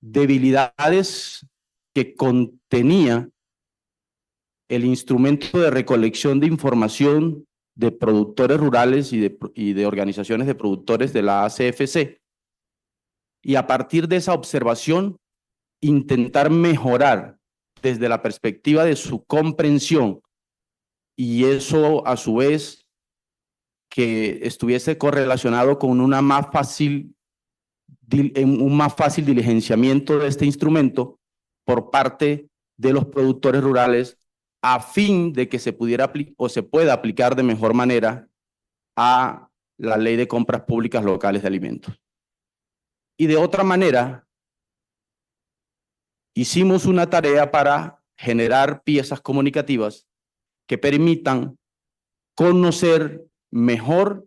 debilidades que contenía el instrumento de recolección de información de productores rurales y de organizaciones de productores de la ACFC. Y a partir de esa observación, intentar mejorar desde la perspectiva de su comprensión, y eso a su vez que estuviese correlacionado con un más fácil diligenciamiento de este instrumento por parte de los productores rurales, a fin de que se pudiera o se pueda aplicar de mejor manera a la Ley de Compras Públicas Locales de Alimentos. Y de otra manera, hicimos una tarea para generar piezas comunicativas que permitan conocer mejor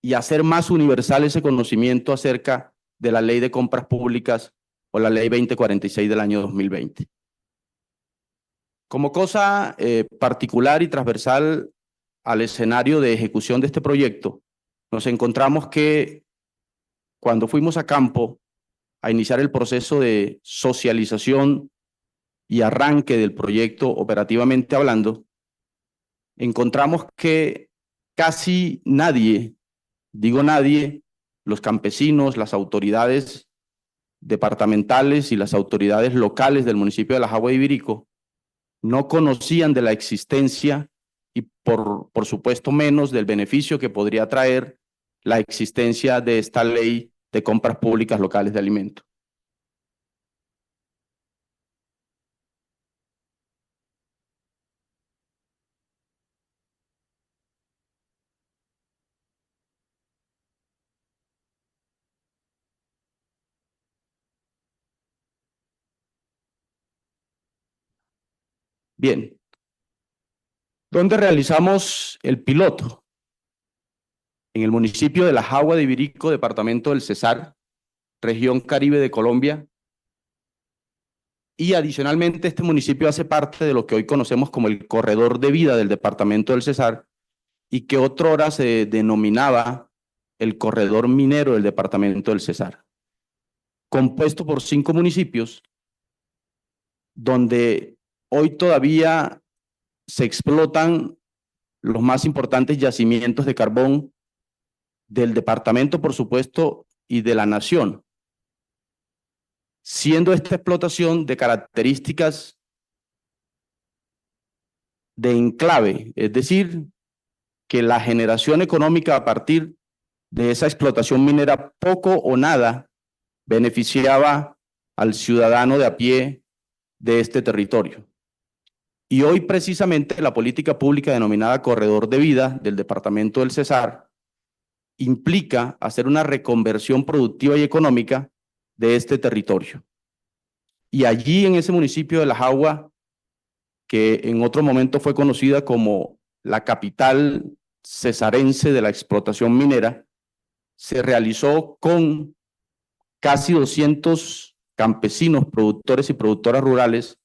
y hacer más universal ese conocimiento acerca de la Ley de Compras Públicas o la Ley 2046 del año 2020. Como cosa particular y transversal al escenario de ejecución de este proyecto, nos encontramos que cuando fuimos a campo a iniciar el proceso de socialización y arranque del proyecto operativamente hablando, encontramos que casi nadie, digo nadie, los campesinos, las autoridades departamentales y las autoridades locales del municipio de La Jagua de Ibirico no conocían de la existencia y por supuesto menos del beneficio que podría traer la existencia de esta ley de compras públicas locales de alimentos. Bien, ¿dónde realizamos el piloto? En el municipio de La Jagua de Ibirico, departamento del Cesar, región Caribe de Colombia. Y adicionalmente este municipio hace parte de lo que hoy conocemos como el corredor de vida del departamento del Cesar y que otrora se denominaba el corredor minero del departamento del Cesar, compuesto por 5 municipios donde hoy todavía se explotan los más importantes yacimientos de carbón del departamento, por supuesto, y de la nación, siendo esta explotación de características de enclave, es decir, que la generación económica a partir de esa explotación minera poco o nada beneficiaba al ciudadano de a pie de este territorio. Y hoy precisamente la política pública denominada Corredor de Vida del departamento del Cesar implica hacer una reconversión productiva y económica de este territorio. Y allí en ese municipio de La Jagua, que en otro momento fue conocida como la capital cesarense de la explotación minera, se realizó con casi 200 campesinos, productores y productoras rurales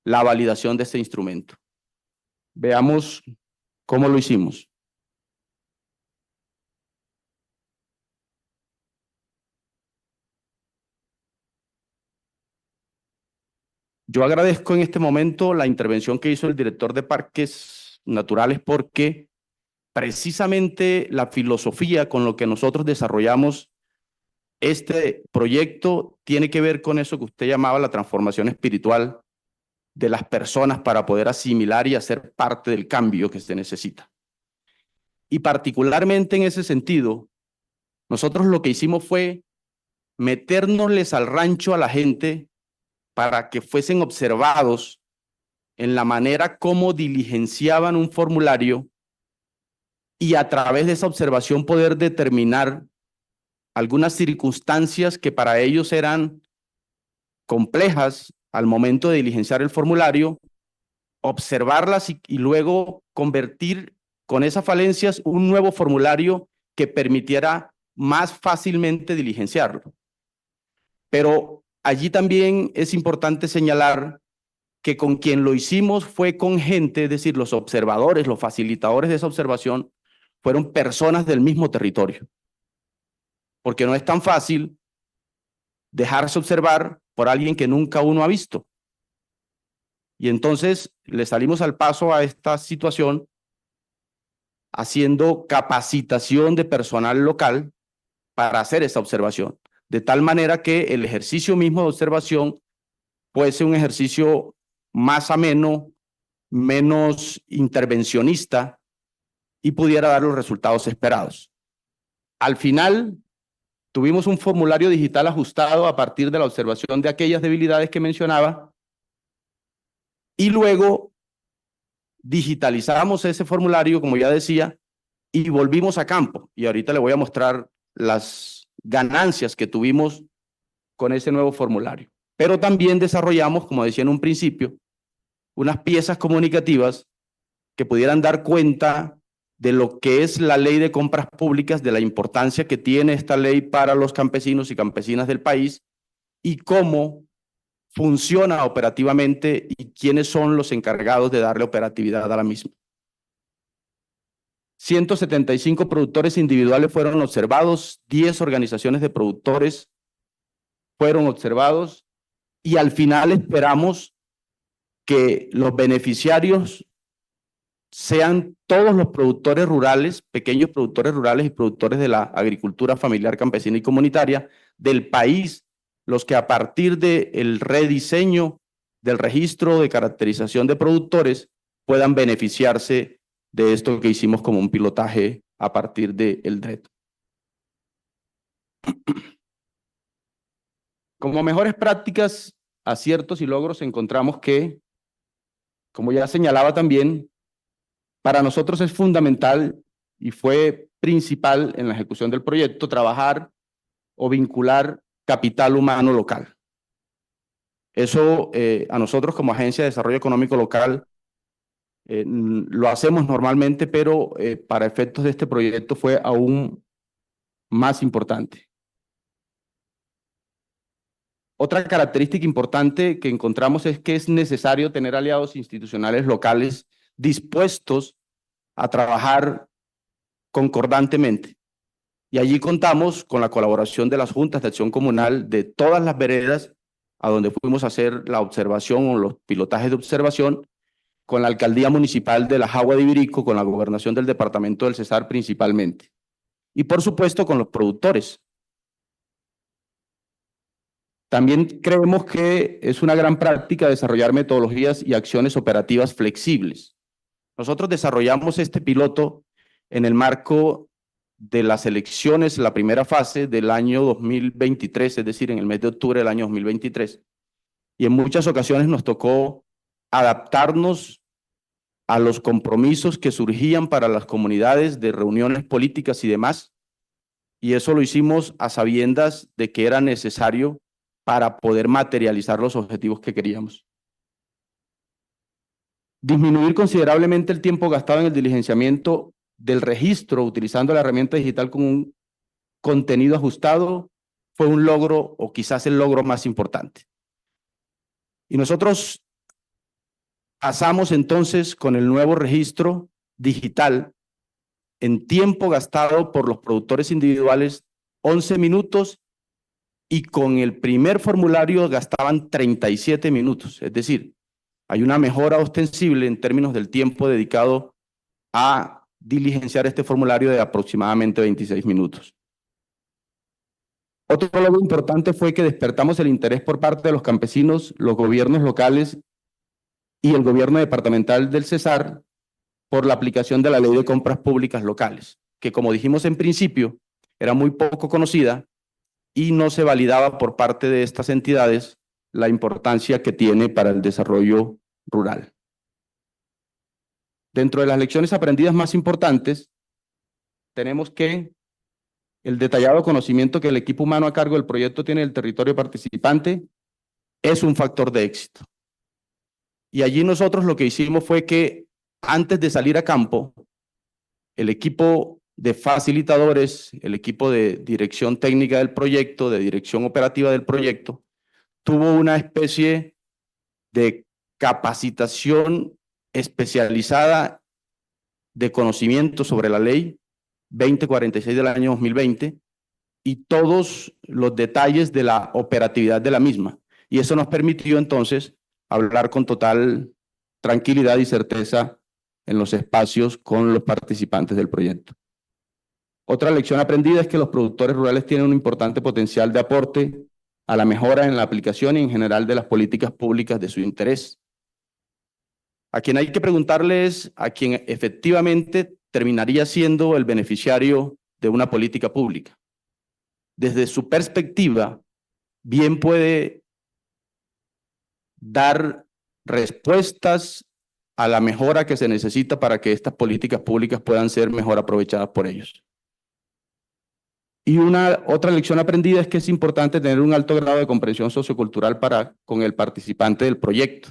la validación de este instrumento. Veamos cómo lo hicimos. Yo agradezco en este momento la intervención que hizo el director de Parques Naturales porque precisamente la filosofía con lo que nosotros desarrollamos este proyecto tiene que ver con eso que usted llamaba la transformación espiritual de las personas para poder asimilar y hacer parte del cambio que se necesita. Y particularmente en ese sentido, nosotros lo que hicimos fue metérnosles al rancho a la gente para que fuesen observados en la manera como diligenciaban un formulario y a través de esa observación poder determinar algunas circunstancias que para ellos eran complejas al momento de diligenciar el formulario, observarlas y luego convertir con esas falencias un nuevo formulario que permitiera más fácilmente diligenciarlo. Pero allí también es importante señalar que con quien lo hicimos fue con gente, es decir, los observadores, los facilitadores de esa observación, fueron personas del mismo territorio. Porque no es tan fácil dejarse observar por alguien que nunca uno ha visto. Y entonces le salimos al paso a esta situación haciendo capacitación de personal local para hacer esa observación, de tal manera que el ejercicio mismo de observación puede ser un ejercicio más ameno, menos intervencionista y pudiera dar los resultados esperados. Al final, tuvimos un formulario digital ajustado a partir de la observación de aquellas debilidades que mencionaba y luego digitalizamos ese formulario, como ya decía, y volvimos a campo. Y ahorita le voy a mostrar las ganancias que tuvimos con ese nuevo formulario. Pero también desarrollamos, como decía en un principio, unas piezas comunicativas que pudieran dar cuenta de lo que es la ley de compras públicas, de la importancia que tiene esta ley para los campesinos y campesinas del país y cómo funciona operativamente y quiénes son los encargados de darle operatividad a la misma. 175 productores individuales fueron observados, 10 organizaciones de productores fueron observados y al final esperamos que los beneficiarios sean todos los productores rurales, pequeños productores rurales y productores de la agricultura familiar, campesina y comunitaria del país, los que a partir del rediseño del registro de caracterización de productores puedan beneficiarse de esto que hicimos como un pilotaje a partir del DRET. Como mejores prácticas, aciertos y logros encontramos que, como ya señalaba también, para nosotros es fundamental y fue principal en la ejecución del proyecto trabajar o vincular capital humano local. Eso a nosotros como Agencia de Desarrollo Económico Local lo hacemos normalmente, pero para efectos de este proyecto fue aún más importante. Otra característica importante que encontramos es que es necesario tener aliados institucionales locales dispuestos a trabajar concordantemente. Y allí contamos con la colaboración de las juntas de acción comunal de todas las veredas a donde fuimos a hacer la observación o los pilotajes de observación, con la alcaldía municipal de La Jagua de Ibirico, con la gobernación del departamento del Cesar principalmente. Y por supuesto con los productores. También creemos que es una gran práctica desarrollar metodologías y acciones operativas flexibles. Nosotros desarrollamos este piloto en el marco de las elecciones, la primera fase del año 2023, es decir, en el mes de octubre del año 2023. Y en muchas ocasiones nos tocó adaptarnos a los compromisos que surgían para las comunidades de reuniones políticas y demás. Y eso lo hicimos a sabiendas de que era necesario para poder materializar los objetivos que queríamos. Disminuir considerablemente el tiempo gastado en el diligenciamiento del registro utilizando la herramienta digital con un contenido ajustado fue un logro o quizás el logro más importante. Y nosotros pasamos entonces con el nuevo registro digital en tiempo gastado por los productores individuales 11 minutos y con el primer formulario gastaban 37 minutos. Es decir, hay una mejora ostensible en términos del tiempo dedicado a diligenciar este formulario de aproximadamente 26 minutos. Otro logro importante fue que despertamos el interés por parte de los campesinos, los gobiernos locales y el gobierno departamental del Cesar por la aplicación de la Ley de Compras Públicas Locales, que como dijimos en principio, era muy poco conocida y no se validaba por parte de estas entidades la importancia que tiene para el desarrollo rural. Dentro de las lecciones aprendidas más importantes, tenemos que el detallado conocimiento que el equipo humano a cargo del proyecto tiene del territorio participante es un factor de éxito. Y allí nosotros lo que hicimos fue que antes de salir a campo, el equipo de facilitadores, el equipo de dirección técnica del proyecto, de dirección operativa del proyecto, tuvo una especie de capacitación especializada de conocimiento sobre la ley 2046 del año 2020 y todos los detalles de la operatividad de la misma. Y eso nos permitió entonces hablar con total tranquilidad y certeza en los espacios con los participantes del proyecto. Otra lección aprendida es que los productores rurales tienen un importante potencial de aporte a la mejora en la aplicación y en general de las políticas públicas de su interés. A quien hay que preguntarle es a quien efectivamente terminaría siendo el beneficiario de una política pública. Desde su perspectiva, bien puede dar respuestas a la mejora que se necesita para que estas políticas públicas puedan ser mejor aprovechadas por ellos. Y otra lección aprendida es que es importante tener un alto grado de comprensión sociocultural con el participante del proyecto.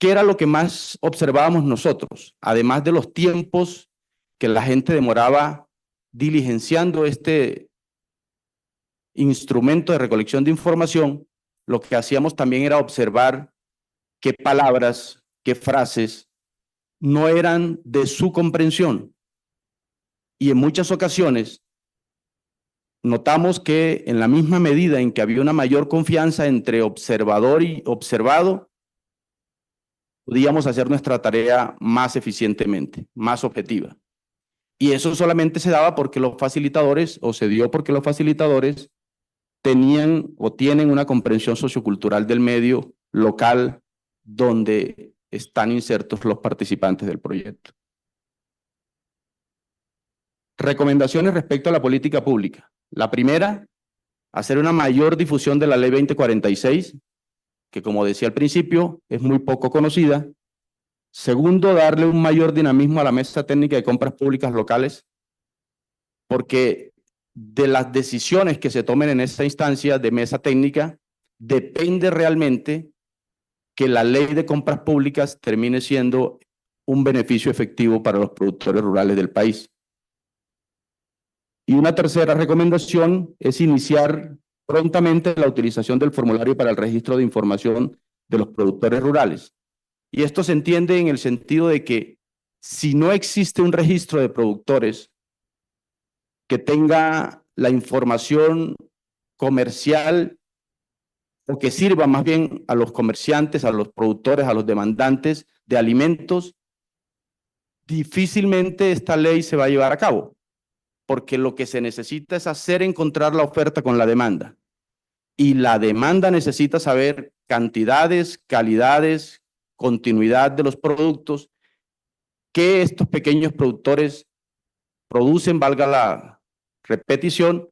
¿Qué era lo que más observábamos nosotros? Además de los tiempos que la gente demoraba diligenciando este instrumento de recolección de información, lo que hacíamos también era observar qué palabras, qué frases no eran de su comprensión. Y en muchas ocasiones notamos que en la misma medida en que había una mayor confianza entre observador y observado, podíamos hacer nuestra tarea más eficientemente, más objetiva. Y eso solamente se daba porque los facilitadores, o se dio porque los facilitadores tenían o tienen una comprensión sociocultural del medio local donde están insertos los participantes del proyecto. Recomendaciones respecto a la política pública. La primera, hacer una mayor difusión de la Ley 2046, que como decía al principio, es muy poco conocida. Segundo, darle un mayor dinamismo a la mesa técnica de compras públicas locales, porque de las decisiones que se tomen en esta instancia de mesa técnica, depende realmente que la ley de compras públicas termine siendo un beneficio efectivo para los productores rurales del país. Y una tercera recomendación es iniciar prontamente la utilización del formulario para el registro de información de los productores rurales. Y esto se entiende en el sentido de que si no existe un registro de productores que tenga la información comercial o que sirva más bien a los comerciantes, a los productores, a los demandantes de alimentos, difícilmente esta ley se va a llevar a cabo, porque lo que se necesita es hacer encontrar la oferta con la demanda. Y la demanda necesita saber cantidades, calidades, continuidad de los productos que estos pequeños productores producen, valga la repetición,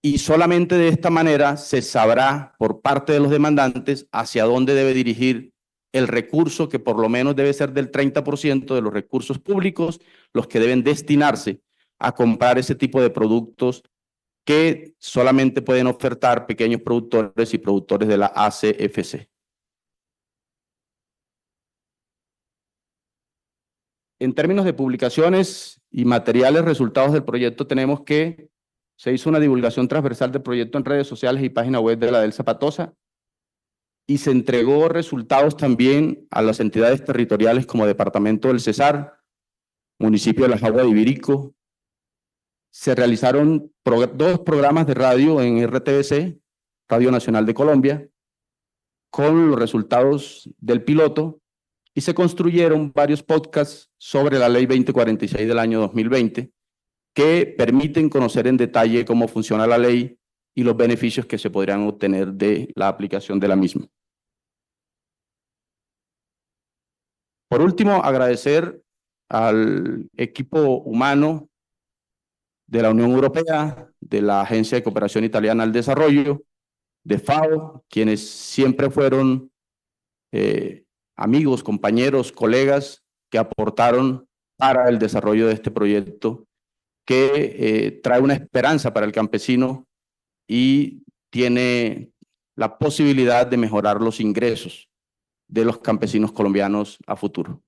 y solamente de esta manera se sabrá por parte de los demandantes hacia dónde debe dirigir el recurso, que por lo menos debe ser del 30% de los recursos públicos, los que deben destinarse a comprar ese tipo de productos que solamente pueden ofertar pequeños productores y productores de la ACFC. En términos de publicaciones y materiales resultados del proyecto, tenemos que se hizo una divulgación transversal del proyecto en redes sociales y página web de la Delsa Patosa, y se entregó resultados también a las entidades territoriales como Departamento del Cesar, Municipio de La Jagua de Ibirico. Se realizaron dos programas de radio en RTBC, Radio Nacional de Colombia, con los resultados del piloto, y se construyeron varios podcasts sobre la Ley 2046 del año 2020 que permiten conocer en detalle cómo funciona la ley y los beneficios que se podrían obtener de la aplicación de la misma. Por último, agradecer al equipo humano de la Unión Europea, de la Agencia de Cooperación Italiana al Desarrollo, de FAO, quienes siempre fueron amigos, compañeros, colegas que aportaron para el desarrollo de este proyecto que trae una esperanza para el campesino y tiene la posibilidad de mejorar los ingresos de los campesinos colombianos a futuro.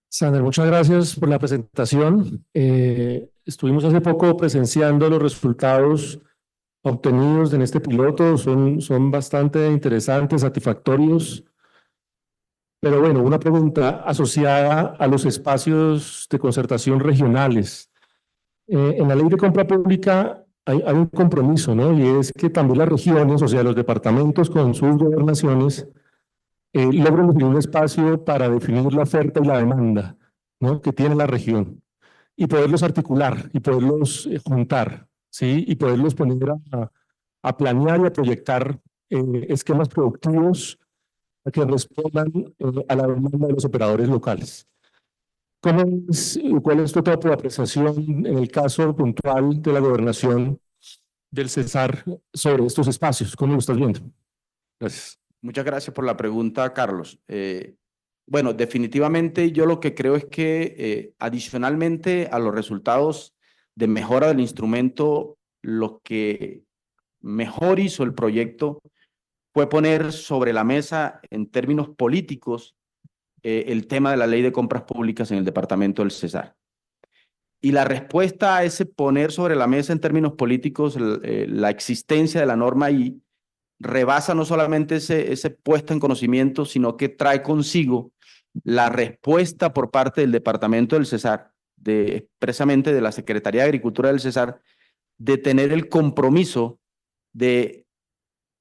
Sander, muchas gracias por la presentación. Estuvimos hace poco presenciando los resultados obtenidos en este piloto son bastante interesantes, satisfactorios. Pero bueno, una pregunta asociada a los espacios de concertación regionales. En la ley de compra pública hay un compromiso, ¿no? Y es que también las regiones, o sea, los departamentos con sus gobernaciones, logren definir un espacio para definir la oferta y la demanda, ¿no? Que tiene la región y poderlos articular y poderlos juntar, ¿sí? Y poderlos poner a planear y a proyectar esquemas productivos que respondan a la demanda de los operadores locales. ¿Cuál es tu topo de apreciación en el caso puntual de la gobernación del Cesar sobre estos espacios? ¿Cómo lo estás viendo? Gracias. Muchas gracias por la pregunta, Carlos. Bueno, definitivamente yo lo que creo es que adicionalmente a los resultados de mejora del instrumento, lo que mejor hizo el proyecto fue poner sobre la mesa en términos políticos el tema de la ley de compras públicas en el departamento del Cesar. Y la respuesta a ese poner sobre la mesa en términos políticos la existencia de la norma ahí rebasa no solamente ese puesto en conocimiento, sino que trae consigo la respuesta por parte del departamento del Cesar, expresamente de la Secretaría de Agricultura del Cesar, de tener el compromiso de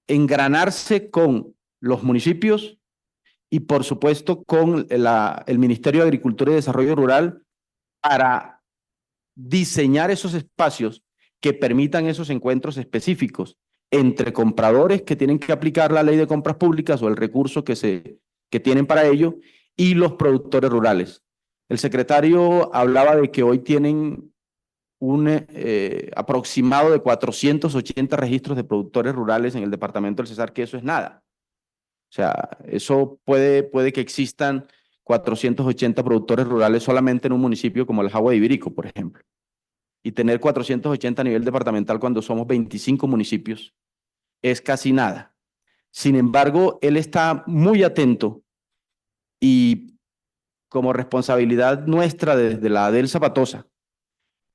engranarse con los municipios y por supuesto con el Ministerio de Agricultura y Desarrollo Rural para diseñar esos espacios que permitan esos encuentros específicos entre compradores que tienen que aplicar la ley de compras públicas o el recurso que tienen para ello y los productores rurales. El secretario hablaba de que hoy tienen un aproximado de 480 registros de productores rurales en el departamento del Cesar, que eso es nada. O sea, eso puede que existan 480 productores rurales solamente en un municipio como el Jagua de Ibirico, por ejemplo. Y tener 480 a nivel departamental cuando somos 25 municipios es casi nada. Sin embargo, él está muy atento y como responsabilidad nuestra desde la ADEL Zapatosa,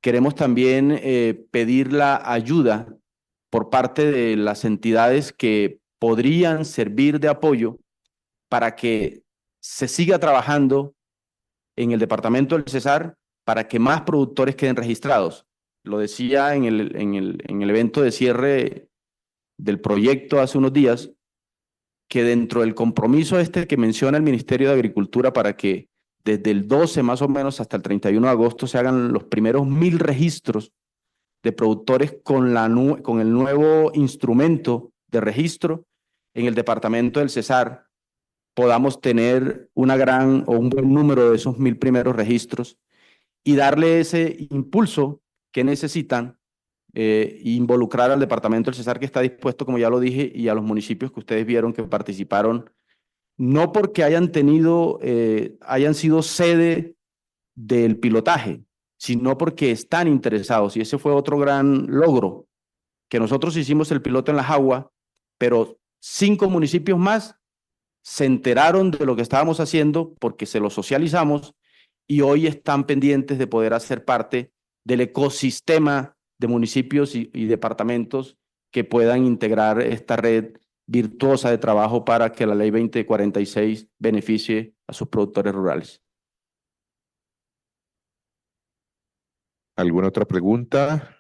queremos también pedir la ayuda por parte de las entidades que podrían servir de apoyo para que se siga trabajando en el departamento del Cesar para que más productores queden registrados. Lo decía en el evento de cierre del proyecto hace unos días, que dentro del compromiso este que menciona el Ministerio de Agricultura para que desde el 12 más o menos hasta el 31 de agosto se hagan los primeros 1000 registros de productores con el nuevo instrumento de registro en el departamento del Cesar, podamos tener un buen número de esos 1000 primeros registros y darle ese impulso que necesitan, involucrar al departamento del Cesar que está dispuesto, como ya lo dije, y a los municipios que ustedes vieron que participaron, no porque hayan sido sede del pilotaje, sino porque están interesados. Y ese fue otro gran logro, que nosotros hicimos el piloto en La Jagua, pero 5 municipios más se enteraron de lo que estábamos haciendo porque se lo socializamos y hoy están pendientes de poder hacer parte del ecosistema de municipios y departamentos que puedan integrar esta red virtuosa de trabajo para que la ley 2046 beneficie a sus productores rurales. ¿Alguna otra pregunta?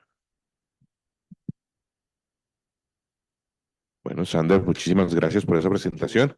Bueno, Sander, muchísimas gracias por esa presentación.